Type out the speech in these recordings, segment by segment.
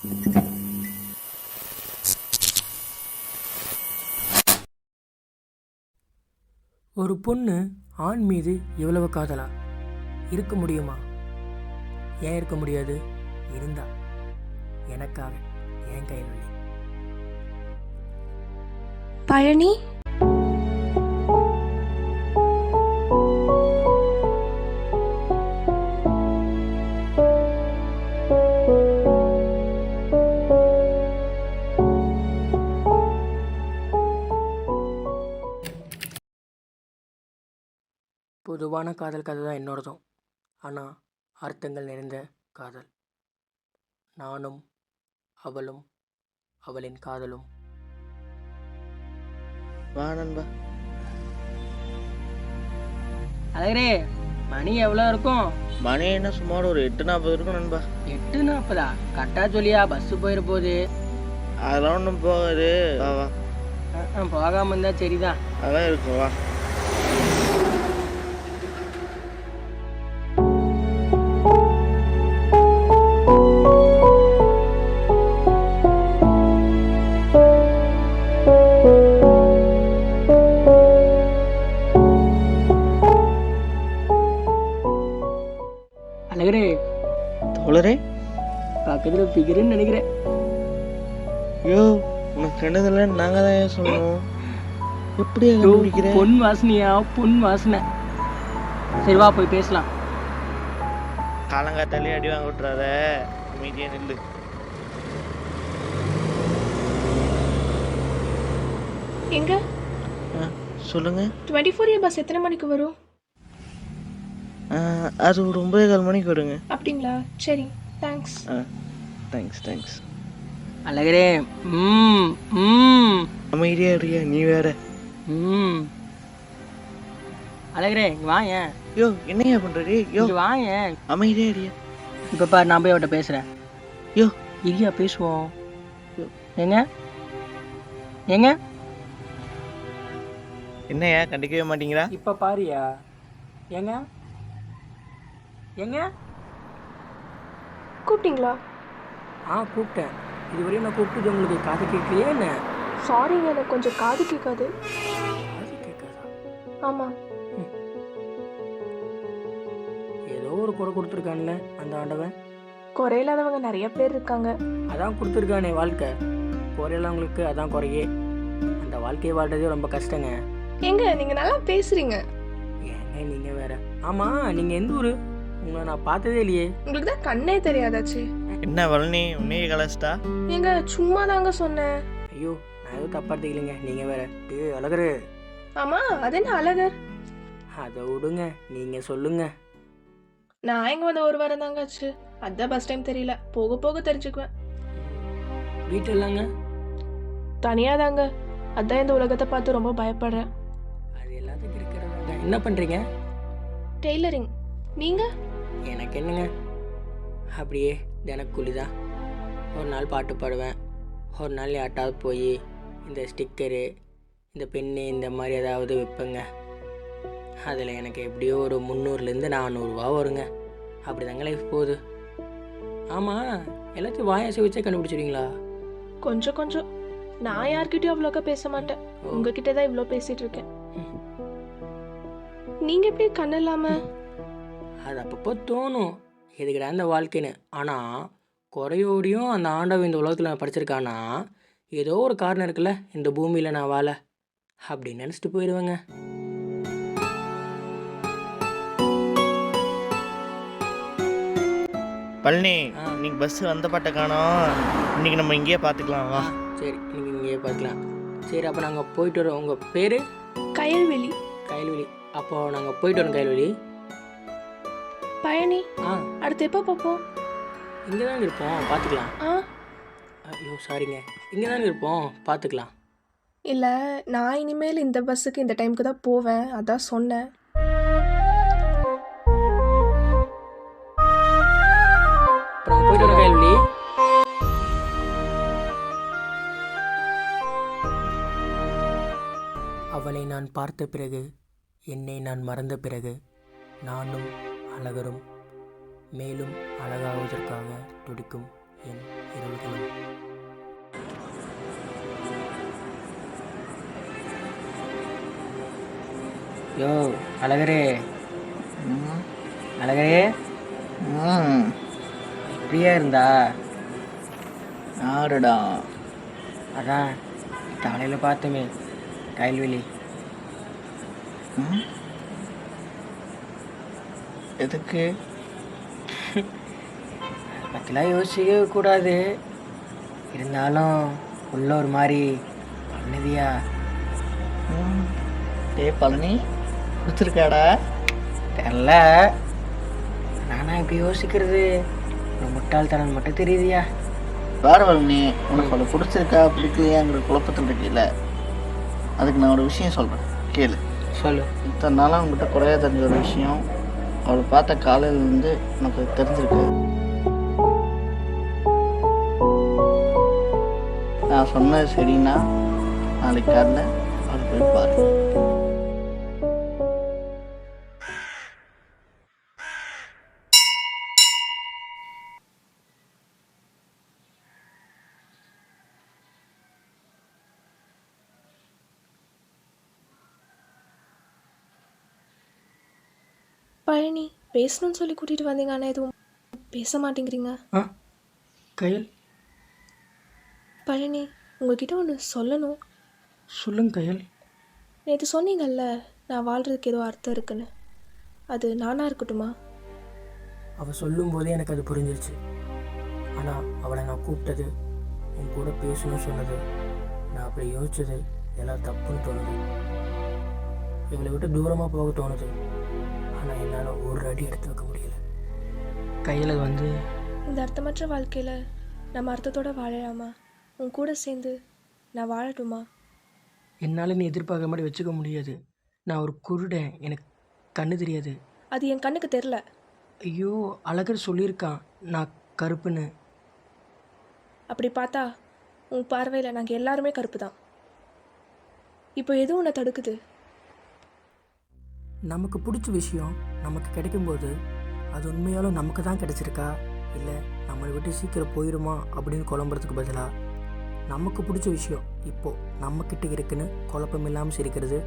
ஒரு பொண்ணு ஆண் மீது எவ்வளவு காதலா இருக்க முடியுமா? ஏன் இருக்க முடியாது? இருந்தா எனக்காக என் கைவலி. பழனி, பொதுவான காதல் கதை தான் என்னோடதும். ஆனால் அர்த்தங்கள் நிறைந்த காதல். நானும் அவளும் அவளின் காதலும். வா நண்பா. அழகரே, மணி எவ்வளோ இருக்கும்? மணி என்ன சுமார் ஒரு 8:40 இருக்கும் நண்பா. 8:40? கரெக்டாக சொல்லியா, பஸ்ஸு போயிட போகுது. அதெல்லாம் ஒன்றும் போகாது. வா வா. போகாமல் இருந்தால் சரிதான். அதான் இருக்கும், வா. அழகரே, தோழரே, பக்கத்தில் பிக்கிறேன்னு நினைக்கிறேன். ஐயோ, உனக்கு கண்டதில்ல, நாங்கள் தான் ஏன் சொல்லணும். எப்படியா கண்டுபிடிக்கிறேன்? பொன் வாசனையா? பொன் வாசனை. சரி வா, போய் பேசலாம். காலங்காத்தாலே அடி வாங்க விட்டுறாத, அமைதியா நில்லு. எங்க சொல்லுங்க. 24A பஸ் எத்தனை மணிக்கு வரும்? அது ஒரு 9:15 மணிக்கு வருங்க. அப்படிங்களா? சரி, தேங்க்ஸ். தேங்க்ஸ். அழகரே, அமைதியா இருக்கியா நீ வேற. அழகரே, இங்க வாயேன். யோ, என்னையா பண்றது? யோ, இங்க வாயேன். அமைதியா இருக்கியா. இப்போ பாரு, நான் போய் அவட்ட பேசுகிறேன். யோ, இரியா, பேசுவோம். ஏங்க ஏங்க, என்னையா கண்டிக்கவே மாட்டீங்களா? இப்போ பாரியா. ஏங்க ஏங்க கூப்பிட்டீங்களா? கூப்பிட்டேன். இதுவரையும் நான் கூப்பிட்டு உங்களுக்கு காது கேட்கலையே என்ன? சாரிங்க, எனக்கு கொஞ்சம் காது கேட்காது. காது கேட்காதா? ஆமாம். ஏதோ ஒரு குறை கொடுத்துருக்கான்ல அந்த ஆண்டவன். குறையில்லாதவங்க நிறைய பேர் இருக்காங்க. அதான் கொடுத்துருக்கானே வாழ்க்கை. குறையில்லாதவங்களுக்கு அதான் குறையே. அந்த வாழ்க்கையை வாழ்றதே ரொம்ப கஷ்டங்க. எங்க நீங்க நல்லா பேசுறீங்க. ஏங்க நீங்கள் வேற. ஆமாம், நீங்கள் எந்த ஊர்? உங்களை நான் பார்த்ததே இல்லையே. உங்களுக்கு தான் கண்ணே தெரியாதாச்சு. என்ன வளனி, உன்னையே கலாச்சிட்டா? எங்க சும்மா தாங்க சொன்னேன். ஐயோ, நான் எதுவும் தப்பா எடுத்துக்கலைங்க. நீங்கள் வேற. அழகரு. ஆமா, அது என்ன அழகர்? அதை விடுங்க, நீங்கள் சொல்லுங்க. நான் எங்க வந்து 1 வாரம் தாங்க ஆச்சு. அதான் பஸ் டைம் தெரியல, போக போக தெரிஞ்சுக்குவேன். வீட்டில் இல்லைங்க? தனியா தாங்க. அதான் இந்த உலகத்தை பார்த்து ரொம்ப பயப்படுறேன். அது எல்லாத்துக்கும் இருக்கிறதாங்க. என்ன பண்ணுறீங்க? டெய்லரிங். நீங்க? எனக்கு என்னங்க, அப்படியே தினக்கூலி தான். ஒரு நாள் பாட்டு பாடுவேன், ஒரு நாள் யார்ட்டாவது போய் இந்த ஸ்டிக்கரு, இந்த பென்னு, இந்த மாதிரி ஏதாவது விற்பேங்க. அதில் எனக்கு எப்படியோ ஒரு 300லேருந்து 400 ரூபா வருங்க. அப்படி தாங்க லைஃப் போகுது. ஆமாம், எல்லாத்தையும் வாயாசி வச்சே கண்டுபிடிச்சிடுவீங்களா? கொஞ்சம் கொஞ்சம். நான் யார்கிட்டயும் அவ்வளோக்கா பேச மாட்டேன். உங்ககிட்ட தான் இவ்வளோ பேசிட்டு இருக்கேன். நீங்க எப்படி கண்ணு இல்லாம? அது அப்பப்போ தோணும், எதுக்கிடா இந்த வாழ்க்கைன்னு. ஆனால் குறையோடையும் அந்த ஆண்டவன் இந்த உலகத்தில் நான் படிச்சிருக்கானா, ஏதோ ஒரு காரணம் இருக்குல்ல இந்த பூமியில் நான் வாழ, அப்படின்னு நினச்சிட்டு போயிடுவேங்க. பழனி, இன்னைக்கு பஸ் வந்த பாட்டை காணோம். இன்னைக்கு நம்ம இங்கேயே பார்த்துக்கலாம், வா. சரி, இன்னைக்கு இங்கேயே பார்க்கலாம். சரி, அப்போ நாங்கள் போயிட்டு வரோம். உங்கள் பேர்? கயல்வெளி. கைல்வெளி. அப்போது நாங்கள் போயிட்டு வரோம் கைல்வெளி. பழனி, அடுத்து எப்போ பார்ப்போம்? இங்கே தானே இருப்போம், பார்த்துக்கலாம். ஐயோ சாரிங்க, இங்கே தானே இருப்போம், பார்த்துக்கலாம். இல்லை, நான் இனிமேல் இந்த பஸ்ஸுக்கு இந்த டைமுக்கு தான் போவேன், அதான் சொன்னேன். அப்புறம் போயிட்டு வரோம் கைல்வெளி. அவளை நான் பார்த்த பிறகு, என்னை நான் மறந்த பிறகு, நானும் அழகரும் மேலும் அழகாவதற்காக துடிக்கும் என் இருபது. யோ அழகரே, அழகரே, ஃப்ரீயாக இருந்தா யாருடா? அதான் காலையில் பார்த்தோமே கயல்வெளி. எதுக்கு? பற்றிலாம் யோசிக்கவே கூடாது, இருந்தாலும் உள்ள ஒரு மாதிரி அமைதியா. பழனி பிடிச்சிருக்காடா? தெரில, நானா இப்படி யோசிக்கிறது ஒரு முட்டாள்தனம் மட்டும் தெரியுதியா? வேற பழனி, உனக்கு அவளை பிடிச்சிருக்கா பிடிக்கலையாங்கிற குழப்பத்தில் இருக்கீல, அதுக்கு நான் ஒரு விஷயம் சொல்கிறேன், கேளு. சொல்லு. இத்தனை நாளாக உங்ககிட்ட குறையா தெரிஞ்ச ஒரு விஷயம், அவளை பார்த்த காலையிலேருந்து உனக்கு தெரிஞ்சிருக்கு. நான் சொன்னது சரின்னா நாளைக்கு காலைல அவளை போய் பாரு. பழனி, பேசணும்னு சொல்லி கூட்டிகிட்டு வந்தீங்க, ஆனால் எதுவும் பேச மாட்டேங்கிறீங்க. ஆ கயல், பழனி, உங்ககிட்ட ஒன்று சொல்லணும். சொல்லுங்க கயல். நேற்று சொன்னீங்கல்ல, நான் வாழ்கிறதுக்கு ஏதோ அர்த்தம் இருக்குன்னு. அது நானாக இருக்கட்டுமா? அவள் சொல்லும்போதே எனக்கு அது புரிஞ்சிருச்சு. ஆனால் அவளை நான் கூப்பிட்டது, உன் கூட பேசணும்னு சொன்னது, நான் அப்படி யோசிச்சது எல்லாம் தப்புன்னு தோணுது. இவளை விட்டு தூரமாக போக தோணுது. ஆனால் என்னால் ஒரு அடி எடுத்து வைக்க முடியல. கையில் வந்து இந்த அர்த்தமற்ற வாழ்க்கையில் நம்ம அர்த்தத்தோடு வாழலாமா? உன் கூட சேர்ந்து நான் வாழட்டுமா? என்னால் நீ எதிர்பார்க்குற மாதிரி வச்சுக்க முடியாது. நான் ஒரு குருடன், எனக்கு கண்ணு தெரியாது. அது என் கண்ணுக்கு தெரில. ஐயோ, அழகர் சொல்லியிருக்கான் நான் கருப்புன்னு. அப்படி பார்த்தா உன் பார்வையில் நாங்கள் எல்லாருமே கருப்பு தான். இப்போ எதுவும் உன்னை தடுக்குது? நமக்கு பிடிச்ச விஷயம் நமக்கு கிடைக்கும்போது அது உண்மையாலும் நமக்கு தான் கிடைச்சிருக்கா, இல்லை நம்மளை விட்டு சீக்கிரம் போயிடுமா அப்படின்னு குழம்புறதுக்கு பதிலாக நமக்கு பிடிச்ச விஷயம் இப்போது நம்மக்கிட்ட இருக்குன்னு குழப்பம் இல்லாமல் சிரிக்கிறது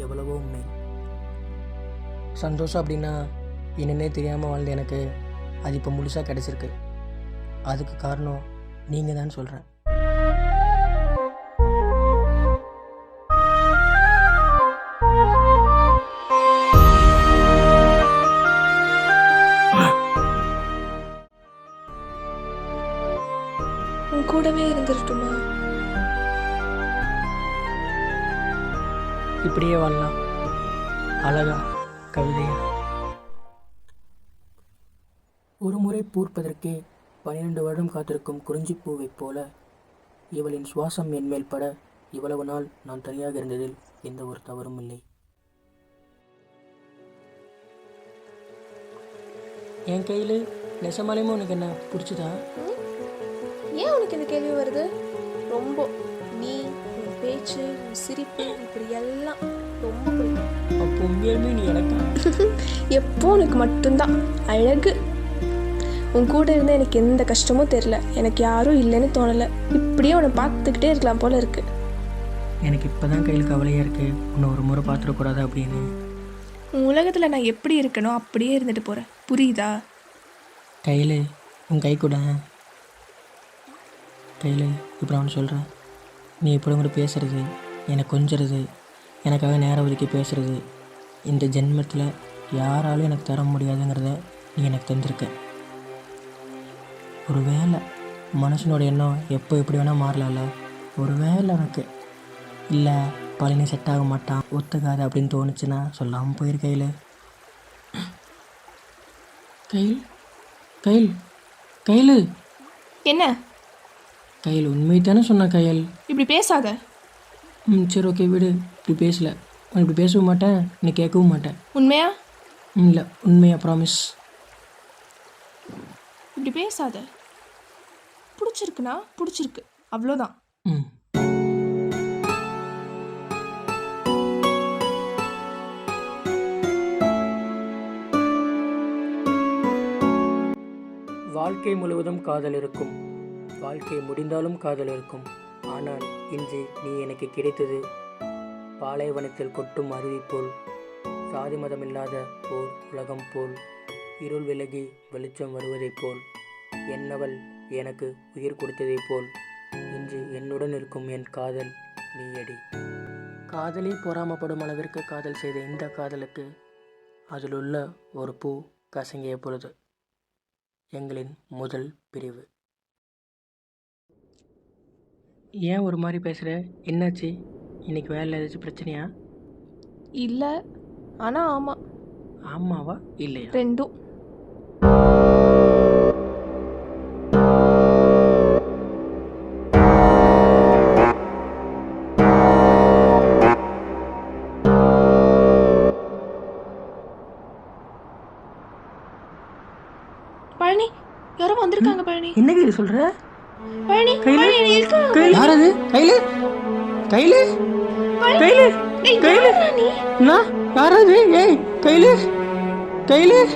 எவ்வளவோ உண்மை. சந்தோஷம் அப்படின்னா என்னன்னே தெரியாமல் வாழ்ந்த எனக்கு அது இப்போ முழுசாக கிடச்சிருக்கு. அதுக்கு காரணம் நீங்கள் தான் சொல்கிறேன். உன் கூடவே இருந்துருட்டுமா? இப்படியே வாழலாம், அழகா, கவிதையா. ஒரு முறை பூர்ப்பதற்கே 12 வருடம் காத்திருக்கும் குறிஞ்சிப்பூவைப் போல இவளின் சுவாசம் என்மேல் பட இவ்வளவு நாள் நான் தனியாக இருந்ததில் எந்த ஒரு தவறும் இல்லை. என் கையில் நெசமாலையுமே உனக்கு என்ன பிடிச்சதா? ஏன் உனக்கு இந்த கேள்வி வருது? ரொம்ப. நீ, உன் பேச்சு, உன் சிரிப்பு, இப்படி எல்லாம் ரொம்ப பிடிக்கும். அப்போ உண்மையுமே நீ எனக்கா? எப்போ உனக்கு மட்டும்தான் அழகு. உன் கூட இருந்தால் எனக்கு எந்த கஷ்டமும் தெரில, எனக்கு யாரும் இல்லைன்னு தோணலை. இப்படியே உன்னை பார்த்துக்கிட்டே இருக்கலாம் போல இருக்கு. எனக்கு இப்போ தான் கையில் கவலையாக இருக்குது, உன்னை ஒரு முறை பார்த்துடக்கூடாது அப்படின்னு. உன் உலகத்தில் நான் எப்படி இருக்கணும் அப்படியே இருந்துட்டு போகிறேன், புரியுதா? கையில் உன் கை கூட கையில் இப்போ அவனு சொல்கிறேன். நீ இப்படி கூட பேசுகிறது, எனக்கு கொஞ்சிறது, எனக்காக நேரம் ஒதுக்கி பேசுகிறது இந்த ஜென்மத்தில் யாராலும் எனக்கு தர முடியாதுங்கிறத நீ எனக்கு தந்திருக்க. ஒரு வேளை மனுஷனோட எண்ணம் எப்போ எப்படி வேணால் மாறலாம்ல. ஒரு வேளை எனக்கு இல்லை பழனி செட் ஆக மாட்டான், ஒத்துக்காது அப்படின்னு தோணுச்சுன்னா சொல்லாமல் போயிரு கையில். கையில் கையில் கையில் என்ன கையில் உண்மை தானே சொன்ன கையில். இப்படி பேசாத. சரி ஓகே விடு, இப்படி பேசலை, நான் இப்படி பேசவும் மாட்டேன், நீ கேட்கவும் மாட்டேன். உண்மையா? இல்லை உண்மையா, ப்ராமிஸ். இப்படி பேசாத. பிடிச்சிருக்குன்னா பிடிச்சிருக்கு, அவ்வளோதான். ம் வாழ்க்கை முழுவதும் காதல் இருக்கும், வாழ்க்கை முடிந்தாலும் காதல் இருக்கும். ஆனால் இன்று நீ எனக்கு கிடைத்தது பாலைவனத்தில் கொட்டும் அருவி போல், சாதி மதமில்லாத ஓர் உலகம் போல், இருள் விலகி வெளிச்சம் வருவதைப் போல், என்னவள் எனக்கு உயிர் கொடுத்ததைப் போல், இன்று என்னுடன் இருக்கும் என் காதல் நீயடி. காதலி பொறாமப்படும் அளவிற்கு காதல் செய்த இந்த காதலுக்கு அதிலுள்ள ஒரு பூ கசங்கிய பொழுது. எங்களின் முதல் பிரிவு. ஏன் ஒரு மாதிரி பேசுகிற? என்னாச்சு? இன்னைக்கு வேலை ஏதாச்சும் பிரச்சனையா? இல்லை, ஆனால் ஆமாம், ஆமாவா இல்லையா? ரெண்டும். பழனி, யாரோ வந்திருக்காங்க. பழனி, என்ன கையில் சொல்கிற? பழனி, கையில? பழனி, என்னை இழுக்காத. கையில் யாரது? கையில் கையில் கையில் டேய், கையில் யாருடா நீ? நான் யாராவது? ஏய் கையில் கையில்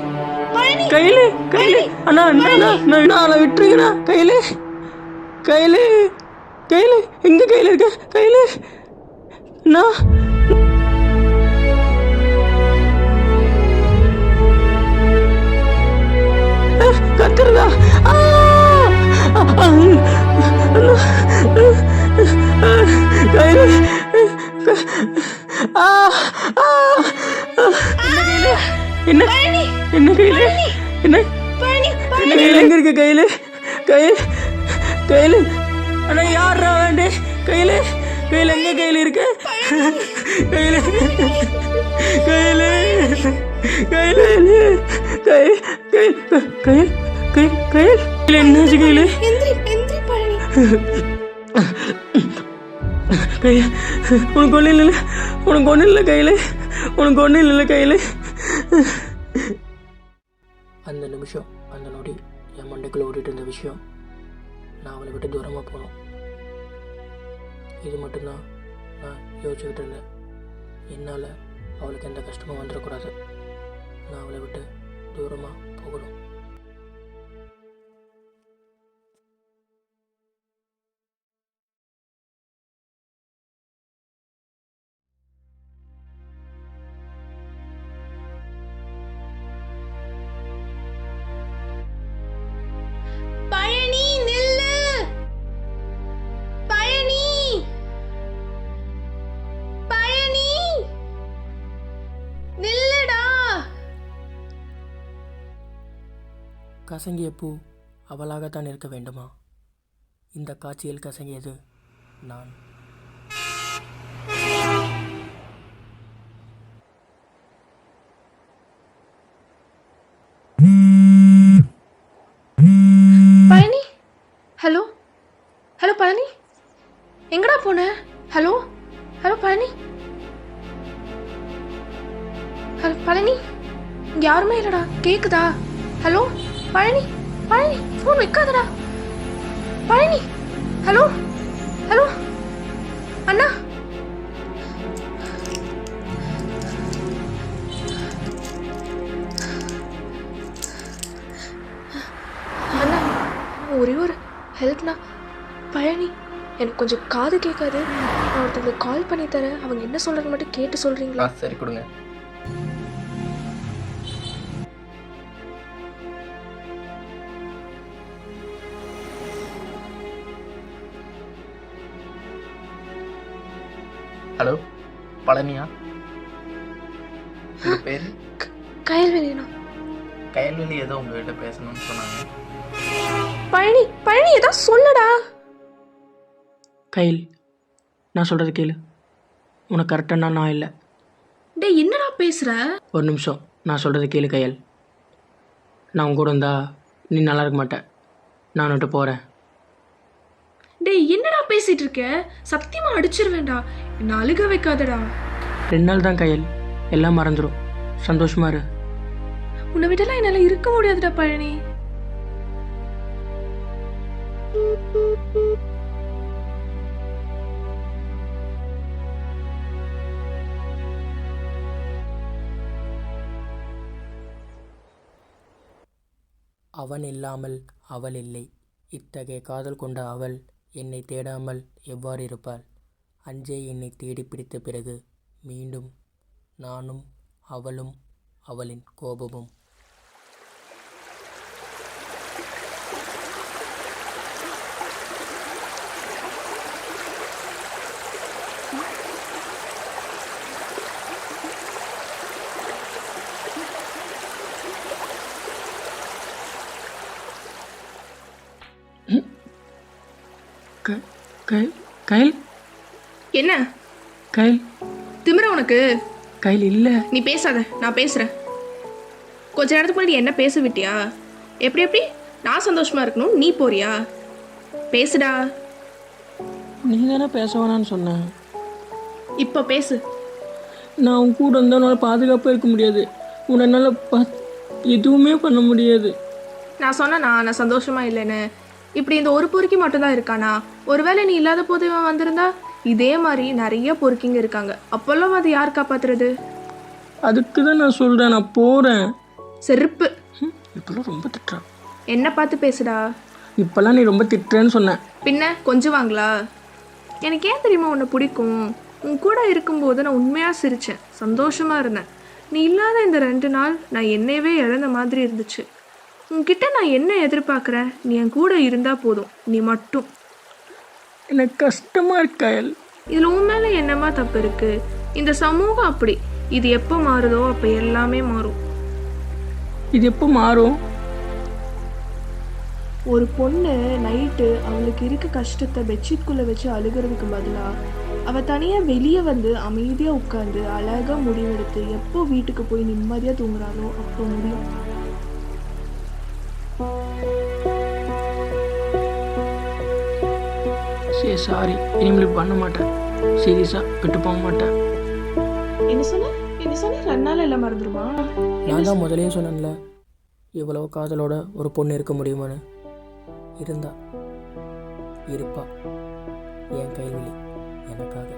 பழனி, கையில் கையில் அண்ணா நான் அவளை விட்டுருங்கண்ணா. கையில் கையில் கையில் எங்கே கையில் இருக்க? கையில் நான் கத்துறதா? கையில் என்ன என்ன கையில் என்ன என்ன கையில் எங்க இருக்கு? கையில் கையில் கையில் அண்ணா யாரா வேண்டே? கையில் கையில் எங்க கையில் இருக்கு? கையில் கையில் கையில் கையில் கையில் கையில் கையில் கையில் என்னாச்சு? கையில் எந்திரி, எந்திரி பழனி. கையில் உனக்கு ஒன்றும் இல்லை, உனக்கு ஒன்றும் இல்லை கையில், உனக்கு ஒன்றும் இல்லை கையில். அந்த நிமிஷம், அந்த நொடி என் மண்டைக்குள்ளே ஓடிட்டு இருந்த விஷயம், நான் அவளை விட்டு தூரமாக போகணும். இது மட்டும்தான் நான் யோசிச்சுக்கிட்டு இருந்தேன். என்னால் அவளுக்கு எந்த கஷ்டமும் வந்துடக்கூடாது. நான் அவளை விட்டு தூரமாக போகணும். பழனி, நில்லு. பழனி, பழனி, நில்லுடா. கசங்கிய பூ அவளாகத்தான் இருக்க வேண்டுமா? இந்த காட்சியில் கசங்கியது நான். பழனி, ஹலோ ஹலோ பழனி, எங்கடா போன? Hello hello Palani, hello Palani, இங்க யாருமே இல்லடா. கேக்குதா? ஹலோ பழனி, பழனி, ஃபோன் வைக்காதடா. பழனி, ஹலோ ஹலோ அண்ணா. அண்ணா, ஒரே ஒரு ஹெல்ப்ண்ணா. பழனி, எனக்கு கொஞ்சம் காது கேட்காது. நான் ஒருத்தவங்களுக்கு கால் பண்ணி தரேன். அவங்க என்ன சொல்கிறது மட்டும் கேட்டு சொல்கிறீங்களா? சரி கொடுங்க. ஹலோ, பழனியா? உங்கள் பேர்? கயல்வெளிண்ணா. கயல்வெளி ஏதோ உங்ககிட்ட பேசணும்னு சொன்னாங்க. பழனி, பழனி, ஏதாவது சொல்லடா. கயல், நான் சொல்கிறது கேளு. உனக்கு கரெக்டானா நான் இல்லை. டேய், என்னடா பேசுற? ஒரு நிமிஷம், நான் சொல்கிறது கேளு கயல். நான் உங்க கூட இருந்தா நீ நல்லா இருக்க மாட்டேன். நான் விட்டு போகிறேன். டேய், என்னடா பேசிட்டு இருக்க? சத்தியமா அடிச்சிருவேன்டா. என்ன அழுக வைக்காதடா. 2 நாள் தான் கயல், எல்லாம் மறந்துடும். சந்தோஷமா இரு. உன்னை விட்டலாம் என்னால இருக்க முடியாதுடா பழனி. அவன் இல்லாமல் அவள் இல்லை இத்தகைய காதல் கொண்ட அவள் என்னை தேடாமல் எவ்வாறு இருப்பாள்? அஞ்சே என்னை தேடி பிடித்த பிறகு மீண்டும் நானும் அவளும் அவளின் கோபமும். கைல் கைல் என்ன கைல் திமிர உனக்கு? கைல் இல்லை. நீ பேசாத, நான் பேசுகிறேன். கொஞ்ச நேரத்துக்கு முன்னாடி என்ன பேச விட்டியா? எப்படி நான் சந்தோஷமா இருக்கணும், நீ போறியா? பேசுடா. நீ தானே பேச வேணான்னு சொன்ன. இப்போ பேசு. நான் உன் கூட இருந்தால் உன்னால் பாதுகாப்பாக இருக்க முடியாது. உன்னை என்னால் எதுவுமே பண்ண முடியாது. நான் சொன்னேனா நான் சந்தோஷமா இல்லைன்னு? இப்படி இந்த ஒரு பொறுக்கி மட்டும்தான் இருக்கானா? ஒருவேளை நீ இல்லாத போது இவன் வந்திருந்தா இதே மாதிரி நிறைய பொறுக்கிங்க இருக்காங்க. அப்போல்லாம் அது யார் காப்பாத்துறது? அதுக்கு தான் நான் சொல்கிறேன், நான் போகிறேன். செருப்பு. இப்போல்லாம் ரொம்ப திட்டுறான். என்ன பார்த்து பேசுடா. இப்போல்லாம் நீ ரொம்ப திட்டுறேன்னு சொன்னேன். பின்ன கொஞ்சம் வாங்களா? எனக்கு ஏன் தெரியுமா உன்னை பிடிக்கும்? உன் கூட இருக்கும்போது நான் உண்மையாக சிரித்தேன், சந்தோஷமாக இருந்தேன். நீ இல்லாத இந்த 2 நாள் நான் என்னையவே இழந்த மாதிரி இருந்துச்சு. உன்கிட்ட நான் என்ன எதிர்பார்க்குறேன்? நீ என் கூட இருந்தால் போதும், நீ மட்டும். எனக்கு கஷ்டமாக இருக்கு கைல். இதில் உன் மேலே என்னமா தப்பு இருக்குது? இந்த சமூகம் அப்படி. இது எப்போ மாறுதோ அப்போ எல்லாமே மாறும். இது எப்போ மாறும்? ஒரு பொண்ணு நைட்டு அவளுக்கு இருக்க கஷ்டத்தை பெட்ஷீட்குள்ளே வச்சு அழுகிறதுக்கு பதிலாக அவள் தனியாக வெளியே வந்து அமைதியாக உட்காந்து அழகாக முடிவெடுத்து எப்போ வீட்டுக்கு போய் நிம்மதியாக தூங்குறாளோ அப்போ முடியும். சரி, சாரி. இனிமேல் பண்ண மாட்டேன். சீரியஸாக விட்டு போக மாட்டேன். என்ன சொன்ன 2 நாள் எல்லாம் மறந்துடுமா? நான் தான் முதலே சொன்னேன்ல, இவ்வளோ காதலோட ஒரு பொண்ணு இருக்க முடியுமான்னு. இருப்பா என் கைவலி எனக்காக.